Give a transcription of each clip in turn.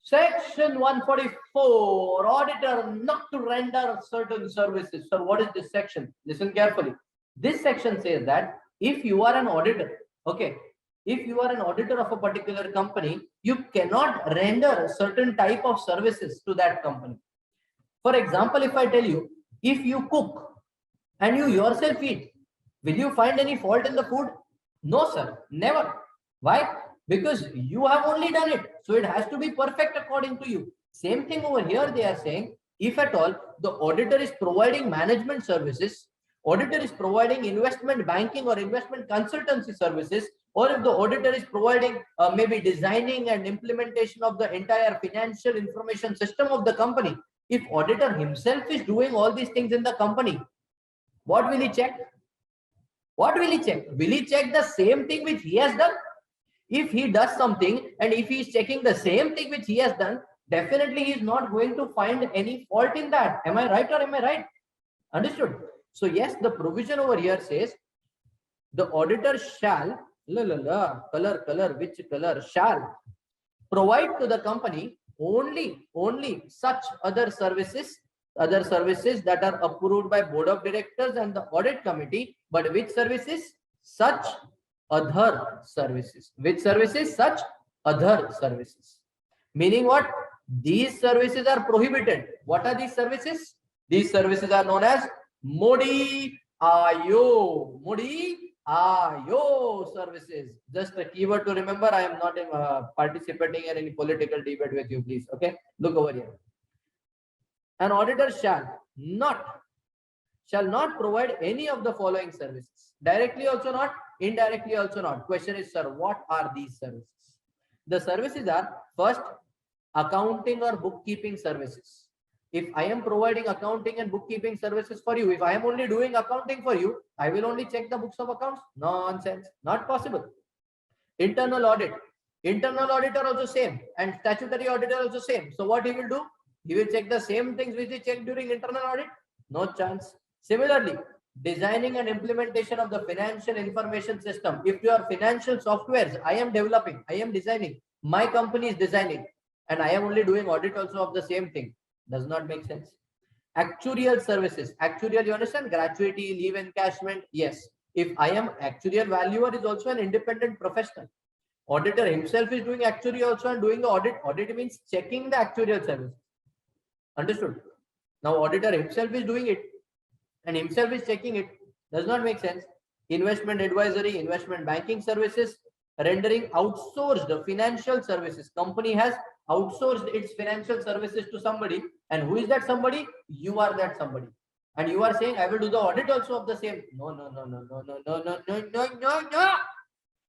Section 144, auditor not to render certain services. So what is this section? Listen carefully. This section says that if you are an auditor, okay, if you are an auditor of a particular company, you cannot render certain type of services to that company. For example, if I tell you, if you cook and you yourself eat, will you find any fault in the food? No, sir, never. Why? Because you have only done it. So it has to be perfect according to you. Same thing over here, they are saying, if at all the auditor is providing management services, auditor is providing investment banking or investment consultancy services, or if the auditor is providing maybe designing and implementation of the entire financial information system of the company, if auditor himself is doing all these things in the company, what will he check? What will he check? Will he check the same thing which he has done? If he does something and if he is checking the same thing which he has done, definitely he is not going to find any fault in that. Am I right or am I right? Understood? So yes, the provision over here says the auditor shall, which color? Shall provide to the company only such other services that are approved by board of directors and the audit committee. But which services? Such other services. Which services? Such other services. Meaning what? These services are prohibited. What are these services? These services are known as Modi Ayo. Modi Ayo services. Just a keyword to remember. I am not participating in any political debate with you, please. Okay, look over here. An auditor shall not provide any of the following services. Directly also not, indirectly also not. Question is, sir, what are these services? The services are, first, accounting or bookkeeping services. If I am providing accounting and bookkeeping services for you, if I am only doing accounting for you, I will only check the books of accounts. Nonsense, not possible. Internal audit. Internal auditor also same, and statutory auditor also same. So what he will do? He will check the same things which he checked during internal audit. No chance. Similarly, designing and implementation of the financial information system. If your financial softwares I am developing, I am designing, my company is designing, and I am only doing audit also of the same thing, does not make sense. Actuarial services. Actuarial, you understand? Gratuity, leave encashment. Yes. If I am actuarial valuer is also an independent professional. Auditor himself is doing actuary also and doing the audit. Audit means checking the actuarial service. Understood? Now auditor himself is doing it and himself is checking it. Does not make sense. Investment advisory, investment banking services, rendering outsourced financial services. Company has outsourced its financial services to somebody, and who is that somebody? You are that somebody, and you are saying I will do the audit also of the same. No.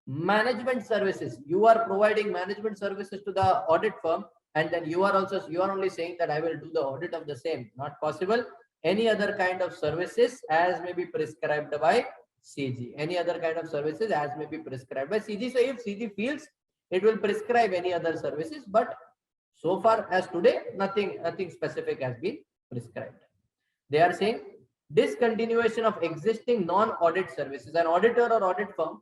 Management services. You are providing management services to the audit firm, and then you are only saying that I will do the audit of the same. Not possible. Any other kind of services as may be prescribed by CG. Any other kind of services as may be prescribed by CG. So if CG feels, it will prescribe any other services, but so far as today, nothing specific has been prescribed. They are saying discontinuation of existing non-audit services. An auditor or audit firm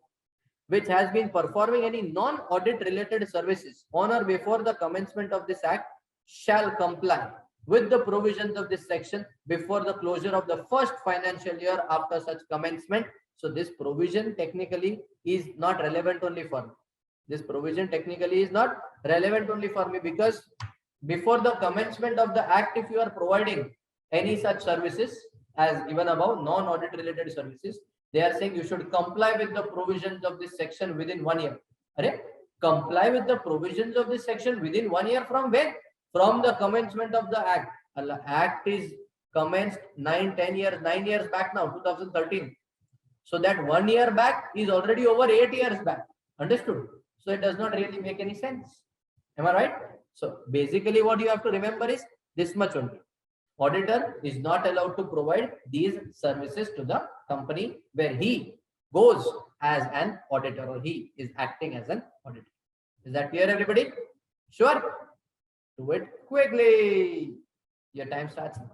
which has been performing any non-audit related services on or before the commencement of this act shall comply with the provisions of this section before the closure of the first financial year after such commencement. So this provision technically is not relevant only for me. This provision technically is not relevant only for me, because before the commencement of the act, if you are providing any such services as given above, non-audit related services, they are saying you should comply with the provisions of this section within 1 year. Comply with the provisions of this section within 1 year from when? From the commencement of the act. The act is commenced 9 years back now, 2013. So that 1 year back is already over 8 years back. Understood? So it does not really make any sense. Am I right? So basically what you have to remember is this much only. Auditor is not allowed to provide these services to the company where he goes as an auditor, or he is acting as an auditor. Is that clear, everybody? Sure? Do it quickly. Your time starts now.